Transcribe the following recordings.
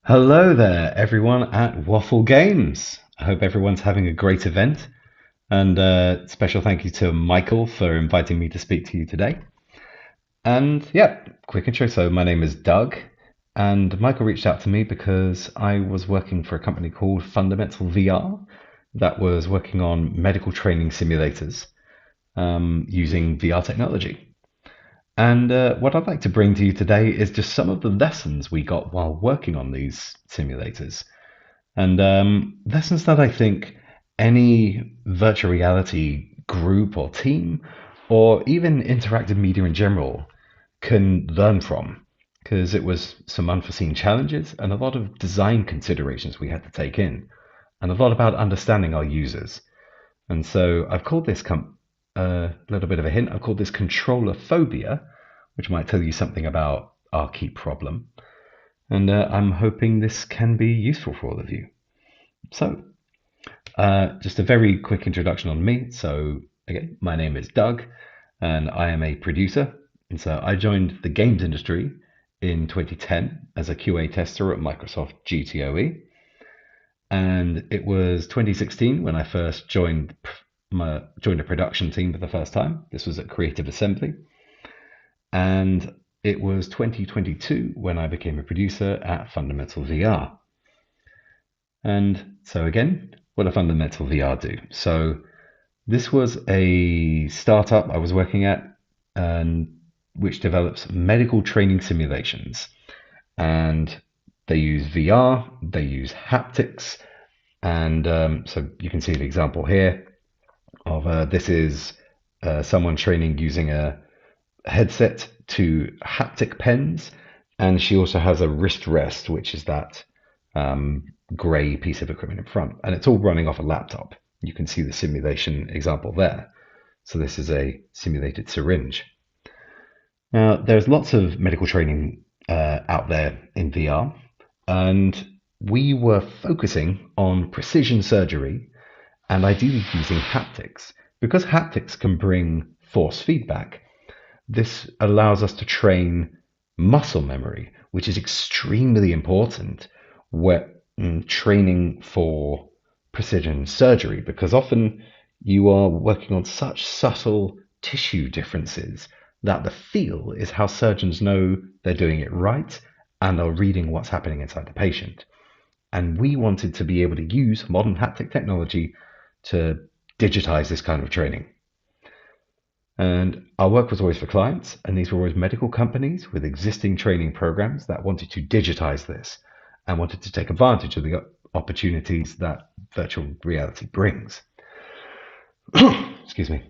Hello there, everyone at Waffle Games. I hope everyone's having a great event. And special thank you to Michael for inviting me to speak to you today. And yeah, quick intro. So, my name is Doug, and Michael reached out to me because I was working for a company called Fundamental VR that was working on medical training simulators using VR technology. And what I'd like to bring to you today is just some of the lessons we got while working on these simulators. And lessons that I think any virtual reality group or team, or even interactive media in general, can learn from. Because it was some unforeseen challenges and a lot of design considerations we had to take in, and a lot about understanding our users. And so I've called this a little bit of a hint. I've called this controllerphobia, which might tell you something about our key problem. And I'm hoping this can be useful for all of you. So, just a very quick introduction on me. So, again, my name is Doug, and I am a producer. And so, I joined the games industry in 2010 as a QA tester at Microsoft GTOE. And it was 2016 when I first joined a production team for the first time. This was at Creative Assembly. And it was 2022 when I became a producer at Fundamental VR. And so again, what do Fundamental VR do? So this was a startup I was working at, and which develops medical training simulations. And they use VR, they use haptics, and so you can see the example here of this is someone training using a headset to haptic pens, and she also has a wrist rest, which is that grey piece of equipment in front, and it's all running off a laptop. You can see the simulation example there. So this is a simulated syringe. Now, there's lots of medical training out there in VR, and we were focusing on precision surgery and ideally using haptics. Because haptics can bring force feedback, this allows us to train muscle memory, which is extremely important when training for precision surgery, because often you are working on such subtle tissue differences that the feel is how surgeons know they're doing it right and are reading what's happening inside the patient. And we wanted to be able to use modern haptic technology to digitize this kind of training. And our work was always for clients, and these were always medical companies with existing training programs that wanted to digitize this and wanted to take advantage of the opportunities that virtual reality brings. Excuse me.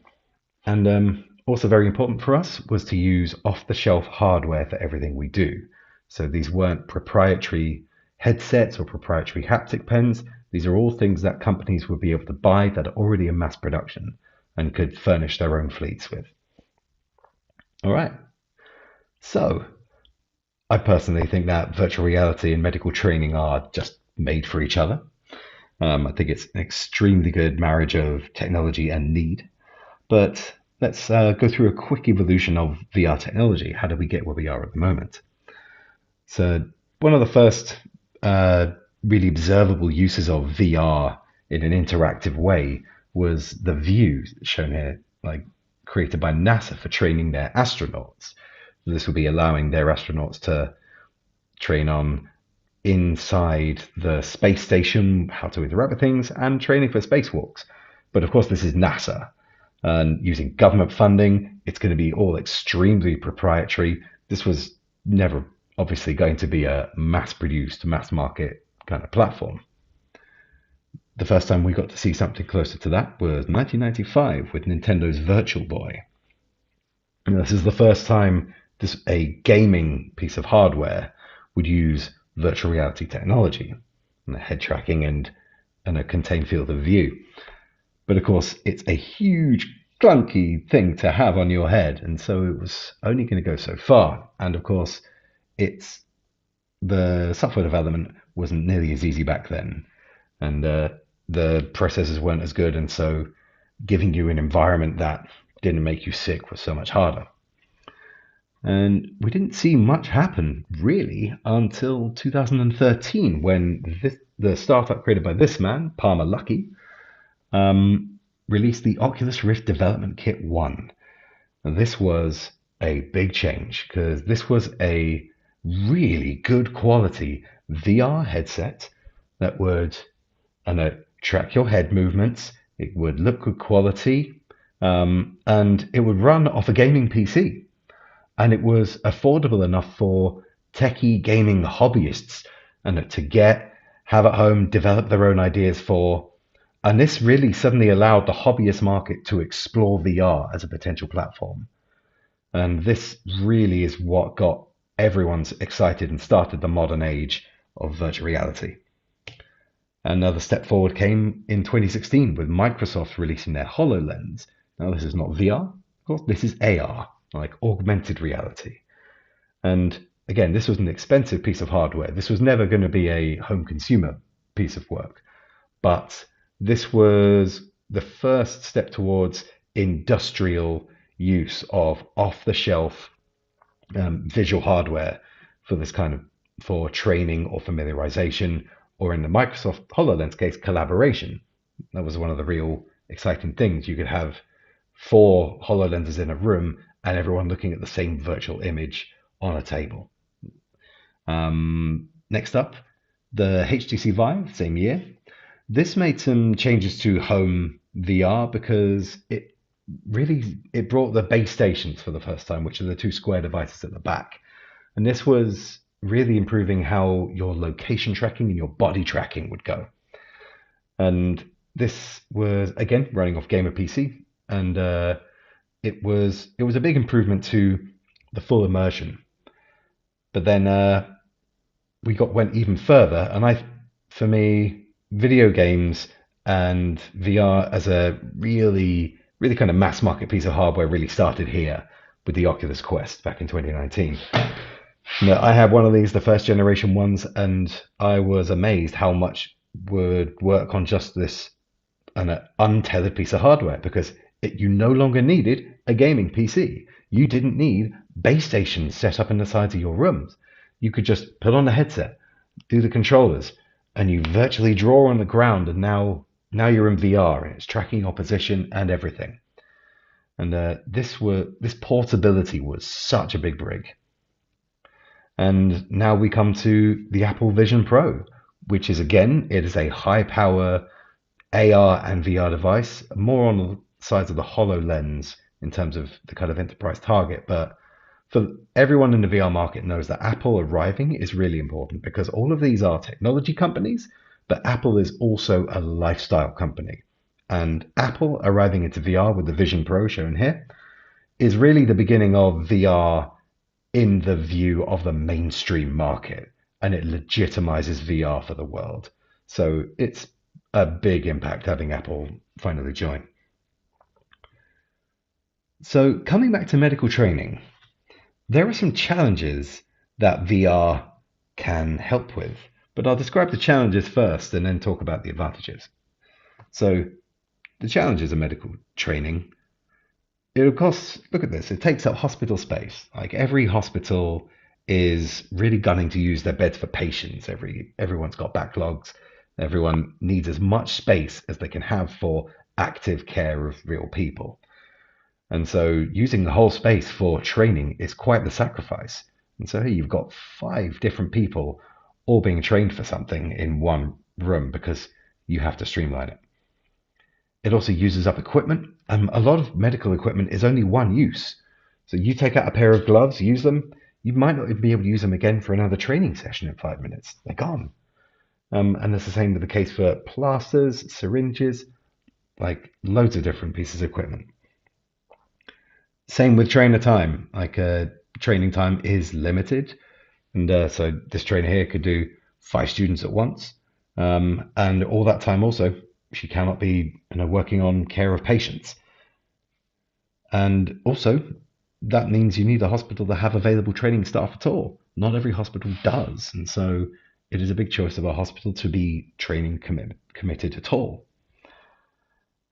And also very important for us was to use off-the-shelf hardware for everything we do. So these weren't proprietary headsets or proprietary haptic pens. These are all things that companies would be able to buy that are already in mass production and could furnish their own fleets with. All right. So I personally think that virtual reality and medical training are just made for each other. I think it's an extremely good marriage of technology and need. But let's go through a quick evolution of VR technology. How did we get where we are at the moment? So one of the first really observable uses of VR in an interactive way was the view shown here, like created by NASA for training their astronauts. So this will be allowing their astronauts to train on inside the space station, how to interact with things, and training for spacewalks. But of course, this is NASA. And using government funding, it's going to be all extremely proprietary. This was never obviously going to be a mass produced, mass market kind of platform. The first time we got to see something closer to that was 1995 with Nintendo's Virtual Boy. And this is the first time a gaming piece of hardware would use virtual reality technology and the head tracking and a contained field of view. But of course, it's a huge, clunky thing to have on your head, and so it was only going to go so far. And of course, the software development wasn't nearly as easy back then, and the processors weren't as good, and so giving you an environment that didn't make you sick was so much harder. And we didn't see much happen really until 2013 when the startup created by this man, Palmer Luckey, released the Oculus Rift Development Kit 1. And this was a big change because this was a really good quality VR headset that would track your head movements. It would look good quality, and it would run off a gaming PC. And it was affordable enough for techie gaming hobbyists and to have at home, develop their own ideas for. And this really suddenly allowed the hobbyist market to explore VR as a potential platform. And this really is what got everyone excited and started the modern age of virtual reality. Another step forward came in 2016 with Microsoft releasing their HoloLens. Now, this is not VR, of course, this is AR, like augmented reality. And again, this was an expensive piece of hardware. This was never going to be a home consumer piece of work. But this was the first step towards industrial use of off-the-shelf visual hardware for training or familiarization, or in the Microsoft HoloLens case, collaboration. That was one of the real exciting things. You could have 4 HoloLenses in a room and everyone looking at the same virtual image on a table. Next up, the HTC Vive, same year. This made some changes to home VR because it brought the base stations for the first time, which are the 2 square devices at the back. And this was really improving how your location tracking and your body tracking would go. And this was, again, running off Gamer PC. And it was a big improvement to the full immersion. But then we went even further. And for me, video games and VR as a really kind of mass market piece of hardware really started here with the Oculus Quest back in 2019. Now, I had one of these, the first generation ones, and I was amazed how much would work on just this an untethered piece of hardware, because you no longer needed a gaming PC. You didn't need base stations set up in the sides of your rooms. You could just put on the headset, do the controllers, and you virtually draw on the ground, and now you're in VR, and it's tracking your position and everything. And this portability was such a big break. And now we come to the Apple Vision Pro, which is, again, it is a high power AR and VR device, more on the sides of the HoloLens in terms of the kind of enterprise target. But for everyone in the VR market knows that Apple arriving is really important, because all of these are technology companies, but Apple is also a lifestyle company. And Apple arriving into VR with the Vision Pro shown here is really the beginning of VR in the view of the mainstream market, and it legitimizes VR for the world. So it's a big impact having Apple finally join. So coming back to medical training, there are some challenges that VR can help with, but I'll describe the challenges first and then talk about the advantages. So the challenges of medical training, it of course, look at this, it takes up hospital space. Like every hospital is really gunning to use their beds for patients. Everyone's got backlogs. Everyone needs as much space as they can have for active care of real people. And so using the whole space for training is quite the sacrifice. And so here you've got 5 different people all being trained for something in one room because you have to streamline it. It also uses up equipment. A lot of medical equipment is only one use. So you take out a pair of gloves, use them, you might not be able to use them again for another training session in 5 minutes. They're gone. And it's the same with the case for plasters, syringes, like loads of different pieces of equipment. Same with trainer time. Like training time is limited. And so this trainer here could do 5 students at once. And all that time also, she cannot be working on care of patients. And also, that means you need a hospital to have available training staff at all. Not every hospital does. And so it is a big choice of a hospital to be training committed at all.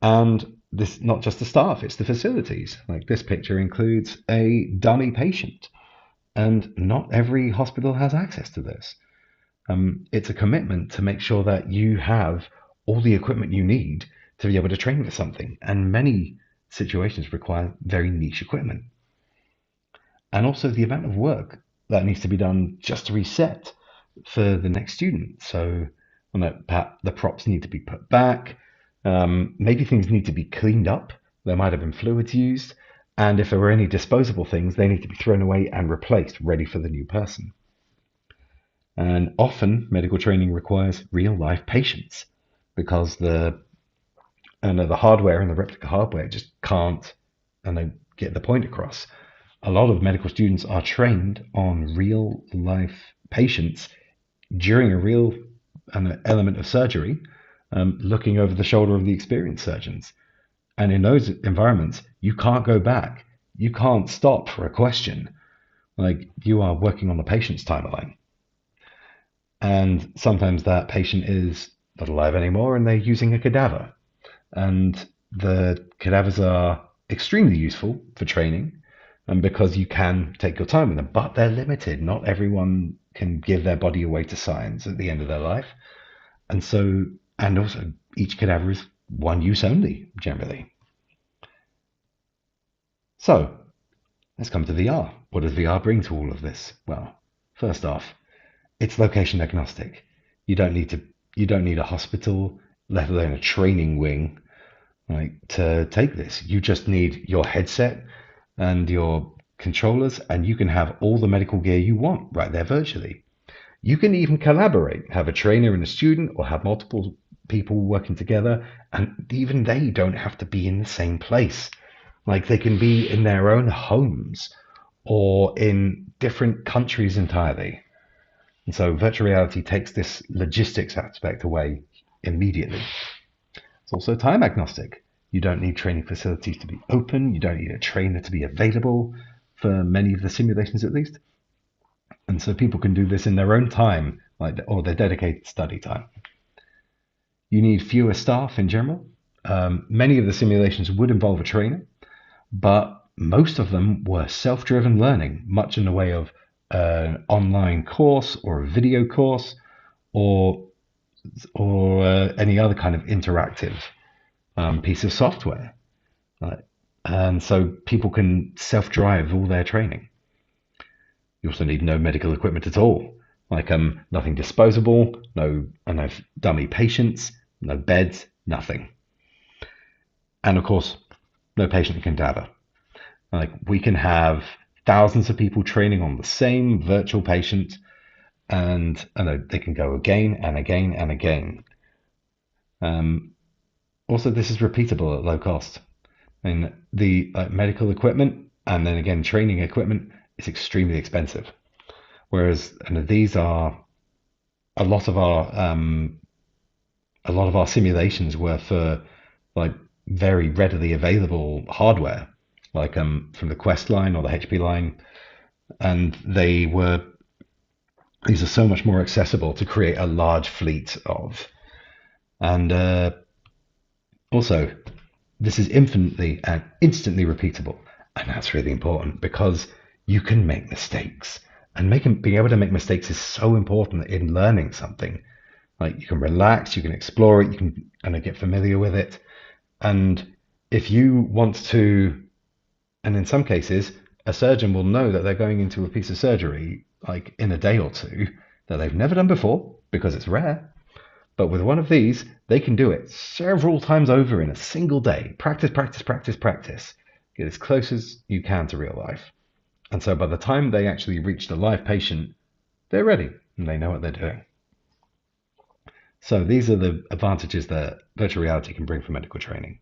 And this, not just the staff, it's the facilities. Like this picture includes a dummy patient. And not every hospital has access to this. It's a commitment to make sure that you have all the equipment you need to be able to train for something. And many situations require very niche equipment. And also the amount of work that needs to be done just to reset for the next student. So the props need to be put back. Maybe things need to be cleaned up. There might have been fluids used. And if there were any disposable things, they need to be thrown away and replaced, ready for the new person. And often medical training requires real life patience because the hardware and the replica hardware just can't get the point across. A lot of medical students are trained on real life patients during a real element of surgery, looking over the shoulder of the experienced surgeons. And in those environments, you can't go back. You can't stop for a question. Like, you are working on the patient's timeline. And sometimes that patient is not alive anymore and they're using a cadaver. And the cadavers are extremely useful for training, and because you can take your time with them, but they're limited. Not everyone can give their body away to science at the end of their life. And also each cadaver is one use only, generally. So let's come to VR. What does VR bring to all of this? Well, first off, it's location agnostic. You don't need a hospital, let alone a training wing, to take this. You just need your headset and your controllers, and you can have all the medical gear you want right there virtually. You can even collaborate, have a trainer and a student, or have multiple people working together, and even they don't have to be in the same place. Like, they can be in their own homes or in different countries entirely. And so virtual reality takes this logistics aspect away immediately. It's also time agnostic. You don't need training facilities to be open. You don't need a trainer to be available for many of the simulations, at least. And so people can do this in their own time, or their dedicated study time. You need fewer staff in general. Many of the simulations would involve a trainer, but most of them were self-driven learning, much in the way of an online course or a video course, or any other kind of interactive piece of software. And so people can self-drive all their training. You also need no medical equipment at all, nothing disposable, no dummy patients, no beds, nothing. And of course, no patient cadaver. We can have thousands of people training on the same virtual patient, and they can go again and again and again. Also, this is repeatable at low cost. The medical equipment and then again training equipment is extremely expensive, whereas these are a lot of our simulations were for very readily available hardware, from the Quest line or the HP line, and these are so much more accessible to create a large fleet of. And also, this is infinitely and instantly repeatable, and that's really important because you can make mistakes, and being able to make mistakes is so important in learning something. You can relax, you can explore it, you can get familiar with it, and if you want to, and in some cases, a surgeon will know that they're going into a piece of surgery in a day or two that they've never done before because it's rare. But with one of these, they can do it several times over in a single day. Practice, practice, practice, practice. Get as close as you can to real life. And so by the time they actually reach the live patient, they're ready and they know what they're doing. So these are the advantages that virtual reality can bring for medical training.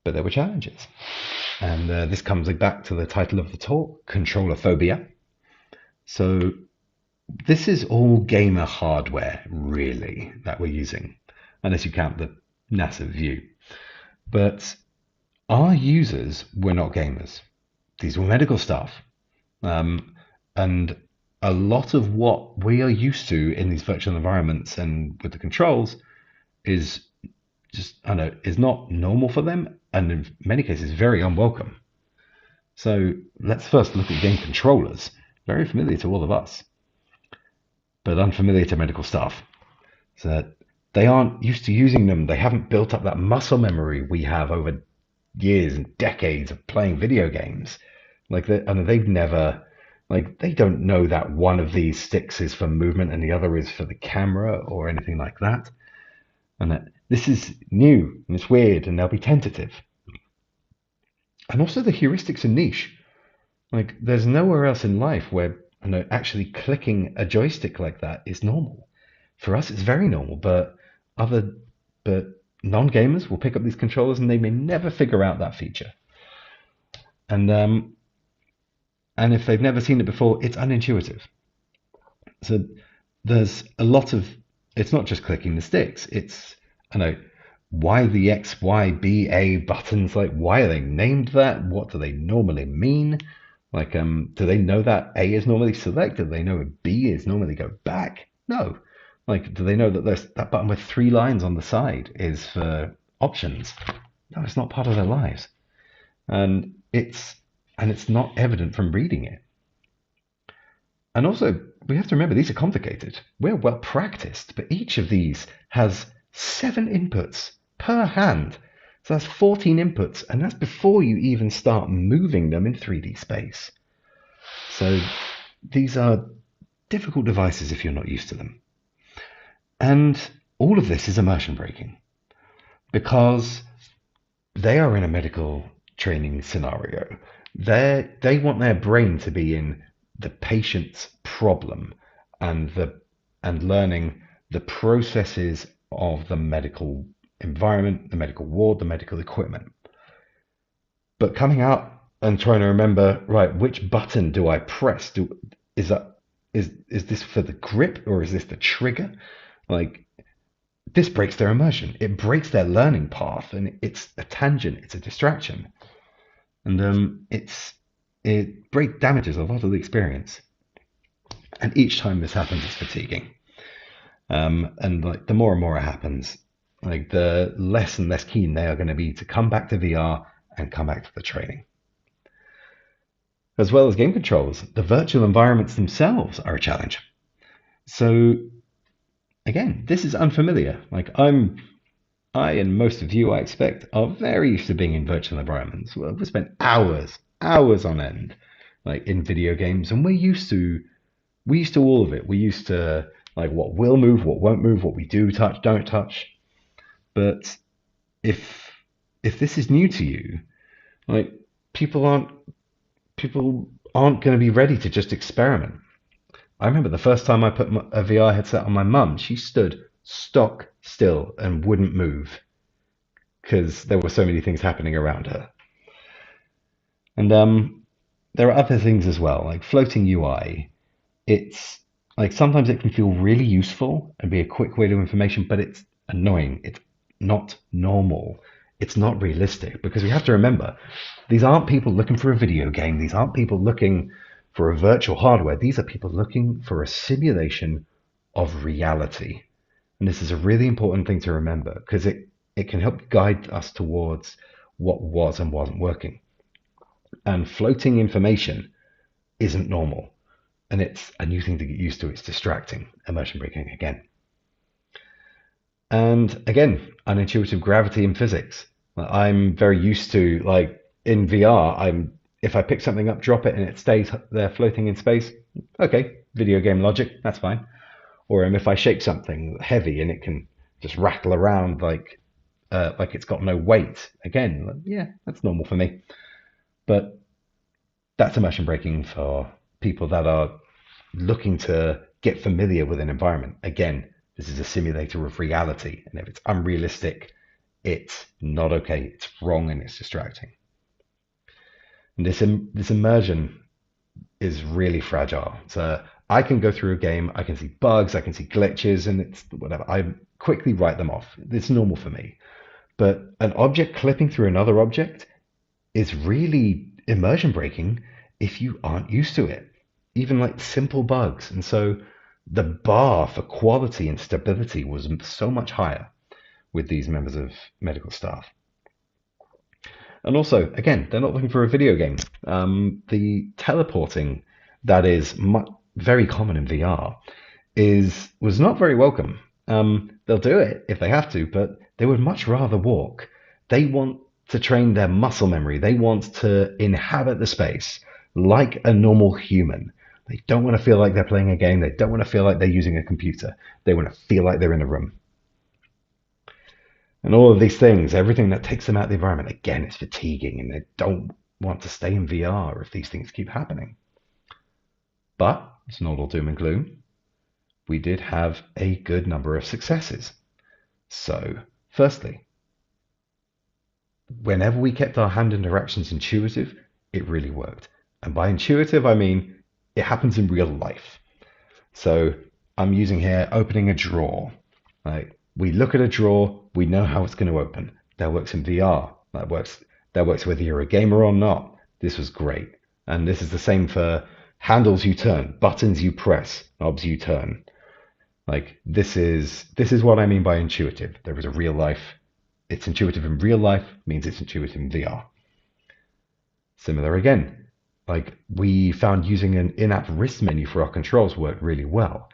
But there were challenges. And this comes back to the title of the talk, Controllerphobia. So this is all gamer hardware, really, that we're using, unless you count the NASA view. But our users were not gamers. These were medical staff. And a lot of what we are used to in these virtual environments and with the controls is just, is not normal for them, and in many cases, very unwelcome. So let's first look at game controllers. Very familiar to all of us, but unfamiliar to medical staff. So they aren't used to using them. They haven't built up that muscle memory we have over years and decades of playing video games. And they've never, they don't know that one of these sticks is for movement and the other is for the camera or anything like that. And that this is new and it's weird and they'll be tentative. And also the heuristics are niche. There's nowhere else in life where actually clicking a joystick like that is normal. For us, it's very normal, but non-gamers will pick up these controllers and they may never figure out that feature. And if they've never seen it before, it's unintuitive. So there's a lot of, it's not just clicking the sticks. It's, why the X, Y, B, A buttons? Why are they named that? What do they normally mean? Do they know that A is normally select? Do they know B is normally go back? No. Do they know that there's that button with 3 lines on the side is for options? No, it's not part of their lives. And it's not evident from reading it. And also, we have to remember these are complicated. We're well practiced, but each of these has 7 inputs per hand. So that's 14 inputs, and that's before you even start moving them in 3D space. So these are difficult devices if you're not used to them. And all of this is immersion breaking because they are in a medical training scenario. They want their brain to be in the patient's problem and learning the processes of the medical environment, the medical ward, the medical equipment. But coming out and trying to remember, right, which button do I press? Is this for the grip or is this the trigger? This breaks their immersion. It breaks their learning path, and it's a tangent. It's a distraction, and it damages a lot of the experience. And each time this happens, it's fatiguing. And the more and more it happens, the less and less keen they are going to be to come back to VR and come back to the training. As well as game controls, the virtual environments themselves are a challenge. So again, this is unfamiliar. I and most of you, I expect, are very used to being in virtual environments. Well, we spent hours on end, in video games, and we're used to all of it. We're used to what will move, what won't move, what we do touch, don't touch. But if this is new to you, people aren't going to be ready to just experiment. I remember the first time I put a VR headset on my mum, she stood stock still and wouldn't move because there were so many things happening around her. And there are other things as well, floating UI. It's sometimes it can feel really useful and be a quick way to information, but it's annoying. It's not normal. It's not realistic because we have to remember these aren't people looking for a video game. These aren't people looking for a virtual hardware. These are people looking for a simulation of reality. And this is a really important thing to remember because it can help guide us towards what was and wasn't working. And floating information isn't normal. And it's a new thing to get used to. It's distracting, immersion breaking again. And again, unintuitive gravity and physics. I'm very used to, in VR, if I pick something up, drop it, and it stays there floating in space, okay, video game logic, that's fine. Or if I shake something heavy and it can just rattle around like it's got no weight, again, yeah, that's normal for me. But that's immersion breaking for people that are looking to get familiar with an environment. Again, this is a simulator of reality, and if it's unrealistic, it's not okay, it's wrong, and it's distracting. And this immersion is really fragile. So I can go through a game, I can see bugs, I can see glitches, and it's whatever. I quickly write them off. It's normal for me. But an object clipping through another object is really immersion breaking if you aren't used to it. Even simple bugs. And so the bar for quality and stability was so much higher with these members of medical staff. And also, again, they're not looking for a video game. The teleporting that is very common in VR was not very welcome. They'll do it if they have to, but they would much rather walk. They want to train their muscle memory. They want to inhabit the space like a normal human. They don't want to feel like they're playing a game. They don't want to feel like they're using a computer. They want to feel like they're in a room. And all of these things, everything that takes them out of the environment, again, it's fatiguing, and they don't want to stay in VR if these things keep happening. But it's not all doom and gloom. We did have a good number of successes. So, firstly, whenever we kept our hand interactions intuitive, it really worked. And by intuitive, I mean it happens in real life. So I'm using here opening a drawer. Like, we look at a drawer, we know how it's going to open. That works in VR. That works whether you're a gamer or not. This was great. And this is the same for handles you turn, buttons you press, knobs you turn. Like, this is what I mean by intuitive. There is a real life. It's intuitive in real life, means it's intuitive in VR. Similar again. Like, we found using an in-app wrist menu for our controls worked really well.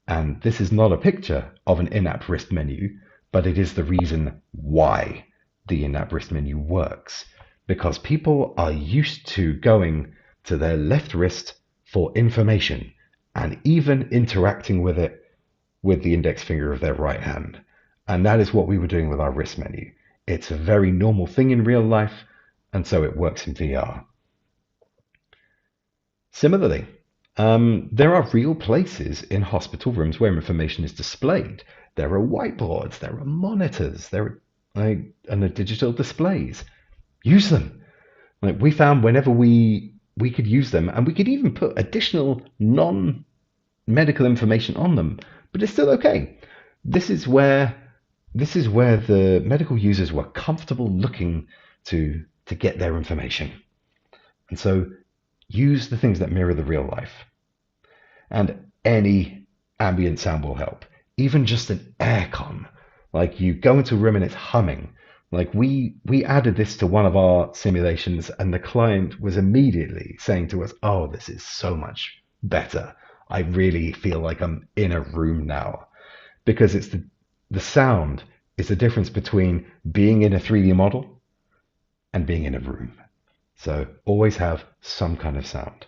And this is not a picture of an in-app wrist menu, but it is the reason why the in-app wrist menu works. Because people are used to going to their left wrist for information and even interacting with it with the index finger of their right hand. And that is what we were doing with our wrist menu. It's a very normal thing in real life, and so it works in VR. Similarly, there are real places in hospital rooms where information is displayed. There are whiteboards, there are monitors, and the digital displays. Use them. Like, we found whenever we could use them, and we could even put additional non-medical information on them, but it's still okay. This is where the medical users were comfortable looking to get their information. And so use the things that mirror the real life. And any ambient sound will help. Even just an aircon. Like, you go into a room and it's humming. Like, we added this to one of our simulations, and the client was immediately saying to us, "Oh, this is so much better. I really feel like I'm in a room now." Because it's the sound is the difference between being in a 3D model and being in a room. So always have some kind of sound.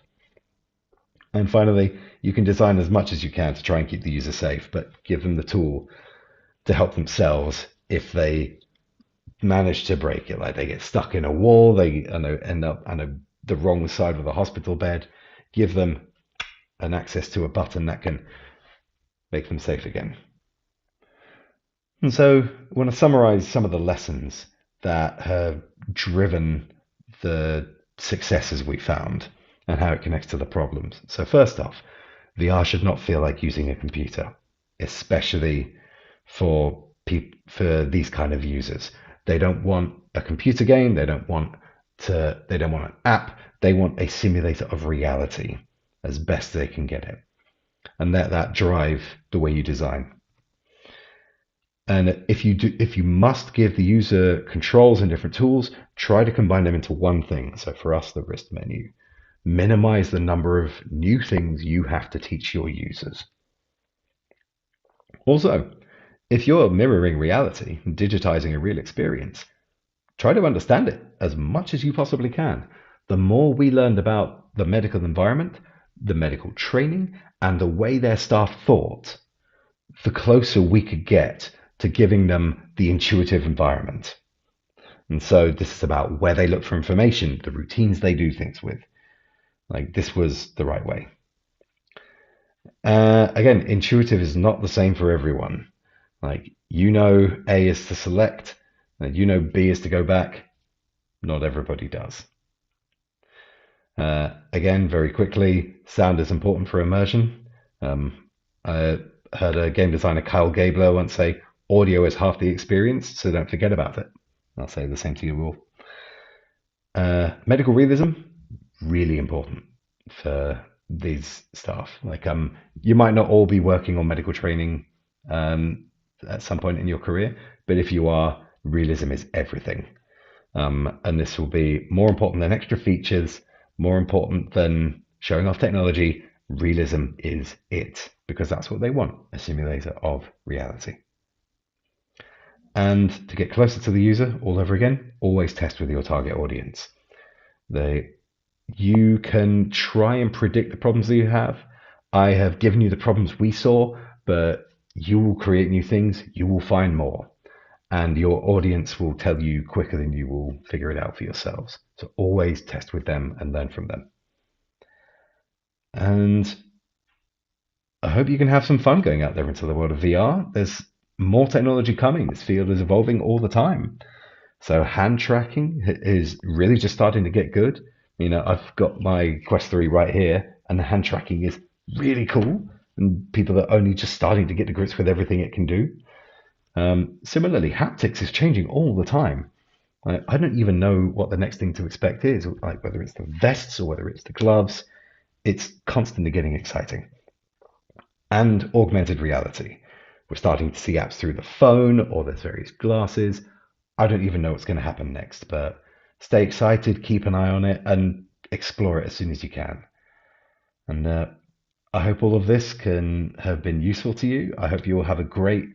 And finally, you can design as much as you can to try and keep the user safe, but give them the tool to help themselves if they manage to break it. Like, they get stuck in a wall, they end up on the wrong side of the hospital bed. Give them an access to a button that can make them safe again. And so I want to summarize some of the lessons that have driven the successes we found and how it connects to the problems. So first off, VR should not feel like using a computer, especially for these kind of users. They don't want a computer game. They don't want an app. They want a simulator of reality as best they can get it, and let that drive the way you design. And if you must give the user controls and different tools, try to combine them into one thing. So for us, the wrist menu. Minimize the number of new things you have to teach your users. Also, if you're mirroring reality and digitizing a real experience, try to understand it as much as you possibly can. The more we learned about the medical environment, the medical training, and the way their staff thought, the closer we could get to giving them the intuitive environment. And so this is about where they look for information, the routines they do things with. Like, this was the right way. Again, intuitive is not the same for everyone. Like, A is to select, and B is to go back. Not everybody does. Again, very quickly, sound is important for immersion. I heard a game designer, Kyle Gabler, once say, "Audio is half the experience, so don't forget about it." I'll say the same to you all. Medical realism, really important for these staff. Like, you might not all be working on medical training at some point in your career, but if you are, realism is everything. And this will be more important than extra features, more important than showing off technology. Realism is it, because that's what they want, a simulator of reality. And to get closer to the user all over again, always test with your target audience. You can try and predict the problems that you have. I have given you the problems we saw, but you will create new things, you will find more, and your audience will tell you quicker than you will figure it out for yourselves. So always test with them and learn from them. And I hope you can have some fun going out there into the world of VR. There's more technology coming. This field is evolving all the time. So hand tracking is really just starting to get good. You know, I've got my Quest 3 right here, and the hand tracking is really cool. And people are only just starting to get to grips with everything it can do. Similarly, haptics is changing all the time. I don't even know what the next thing to expect is, like whether it's the vests or whether it's the gloves. It's constantly getting exciting. And augmented reality. We're starting to see apps through the phone or there's various glasses. I don't even know what's going to happen next, but stay excited, keep an eye on it, and explore it as soon as you can. And I hope all of this can have been useful to you. I hope you all have a great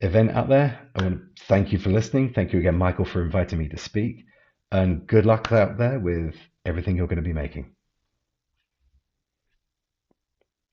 event out there. I want to thank you for listening. Thank you again, Michael, for inviting me to speak. And good luck out there with everything you're going to be making.